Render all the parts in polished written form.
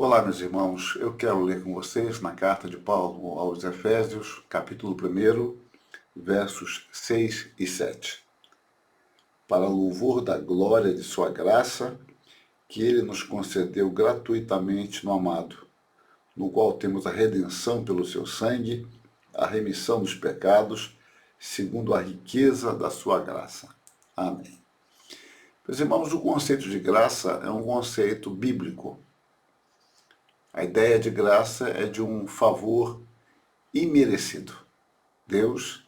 Olá, meus irmãos. Eu quero ler com vocês na carta de Paulo aos Efésios, capítulo 1, versos 6 e 7. Para louvor da glória de sua graça, que ele nos concedeu gratuitamente no amado, no qual temos a redenção pelo seu sangue, a remissão dos pecados, segundo a riqueza da sua graça. Amém. Meus irmãos, o conceito de graça é um conceito bíblico. A ideia de graça é de um favor imerecido. Deus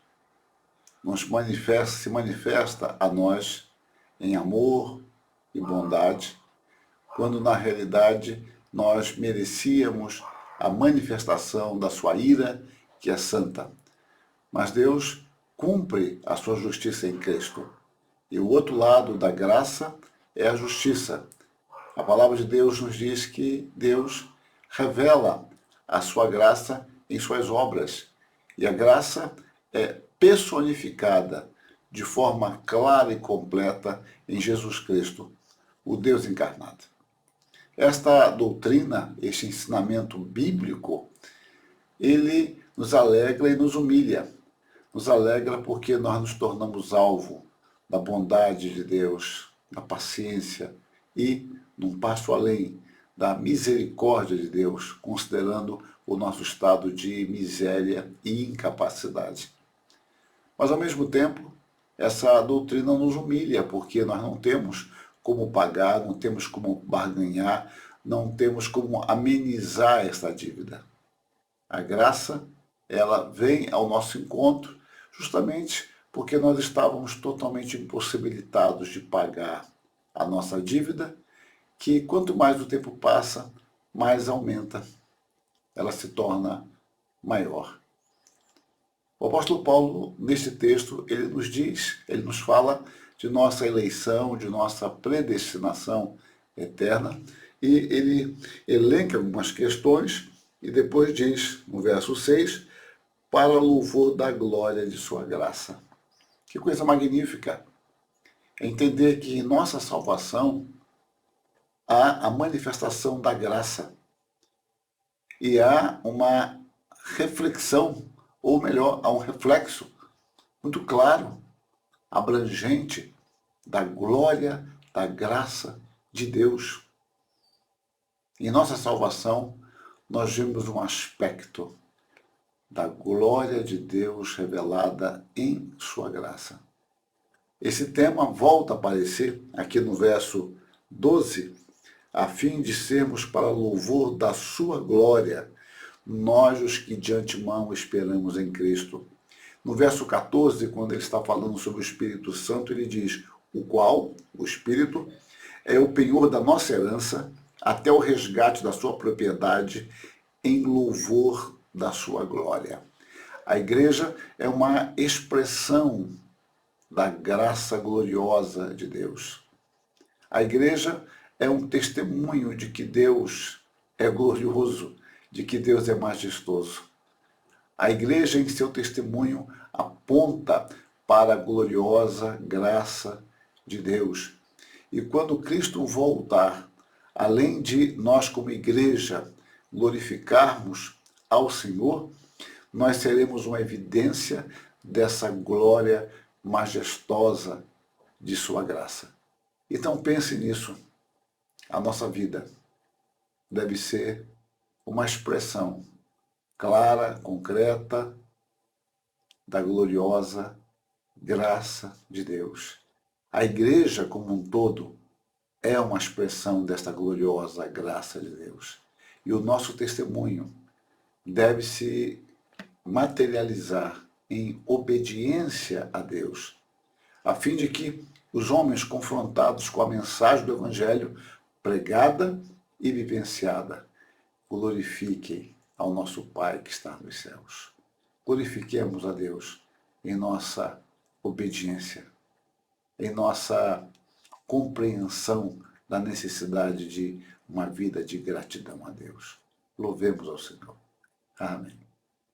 se manifesta a nós em amor e bondade, quando na realidade nós merecíamos a manifestação da sua ira, que é santa. Mas Deus cumpre a sua justiça em Cristo. E o outro lado da graça é a justiça. A palavra de Deus nos diz que Deus revela a sua graça em suas obras. E a graça é personificada de forma clara e completa em Jesus Cristo, o Deus encarnado. Esta doutrina, este ensinamento bíblico, ele nos alegra e nos humilha. Nos alegra porque nós nos tornamos alvo da bondade de Deus, da paciência e, num passo além, da misericórdia de Deus, considerando o nosso estado de miséria e incapacidade. Mas, ao mesmo tempo, essa doutrina nos humilha, porque nós não temos como pagar, não temos como barganhar, não temos como amenizar essa dívida. A graça, ela vem ao nosso encontro justamente porque nós estávamos totalmente impossibilitados de pagar a nossa dívida, que quanto mais o tempo passa, mais aumenta. Ela se torna maior. O apóstolo Paulo, neste texto, ele nos fala de nossa eleição, de nossa predestinação eterna, e ele elenca algumas questões e depois diz, no verso 6, para louvor da glória de sua graça. Que coisa magnífica! É entender que em nossa salvação há a manifestação da graça e há uma reflexão, ou melhor, há um reflexo muito claro, abrangente, da glória, da graça de Deus. Em nossa salvação, nós vemos um aspecto da glória de Deus revelada em sua graça. Esse tema volta a aparecer aqui no verso 12, a fim de sermos para louvor da sua glória, nós os que de antemão esperamos em Cristo. No verso 14, quando ele está falando sobre o Espírito Santo, ele diz, o qual, o Espírito, é o penhor da nossa herança, até o resgate da sua propriedade, em louvor da sua glória. A igreja é uma expressão da graça gloriosa de Deus. A igreja é um testemunho de que Deus é glorioso, de que Deus é majestoso. A igreja, em seu testemunho, aponta para a gloriosa graça de Deus. E quando Cristo voltar, além de nós como igreja glorificarmos ao Senhor, nós seremos uma evidência dessa glória majestosa de sua graça. Então pense nisso. A nossa vida deve ser uma expressão clara, concreta, da gloriosa graça de Deus. A igreja como um todo é uma expressão desta gloriosa graça de Deus. E o nosso testemunho deve se materializar em obediência a Deus, a fim de que os homens confrontados com a mensagem do Evangelho pregada e vivenciada glorifiquem ao nosso Pai que está nos céus. Glorifiquemos a Deus em nossa obediência, em nossa compreensão da necessidade de uma vida de gratidão a Deus. Louvemos ao Senhor. Amém.